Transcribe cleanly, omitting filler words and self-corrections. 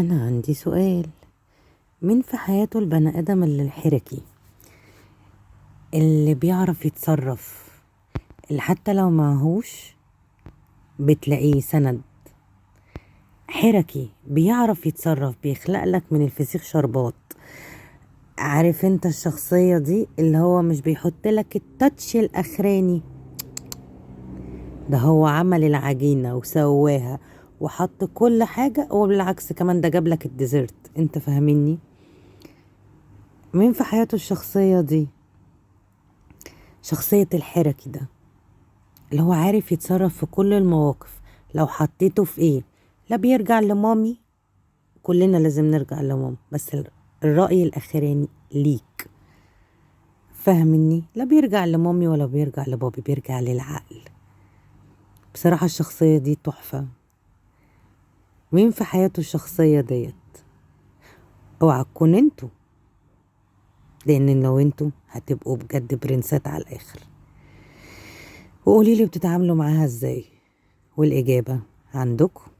أنا عندي سؤال. مين في حياته البني آدم اللي الحركي، اللي بيعرف يتصرف، اللي حتى لو معهوش بتلاقيه سند؟ حركي بيعرف يتصرف، بيخلق لك من الفسيخ شربات. عارف انت الشخصية دي اللي هو مش بيحط لك التاتش الأخراني، ده هو عمل العجينة وسواها وحط كل حاجة، وبالعكس كمان ده جاب لك الديزرت. انت فاهميني؟ مين في حياته الشخصية دي؟ شخصية الحركي ده اللي هو عارف يتصرف في كل المواقف. لو حطيته في ايه، لا بيرجع لمامي، كلنا لازم نرجع لماما، بس الرأي الأخراني ليك. فاهمني؟ لا بيرجع لمامي ولا بيرجع لبابي، بيرجع للعقل. بصراحة الشخصية دي تحفة. مين في حياته الشخصية ديت؟ اوعى تكون انتوا، لان لو انتوا هتبقوا بجد برنسات على الاخر. وقوليلي بتتعاملوا معاها ازاي، والإجابة عندكم.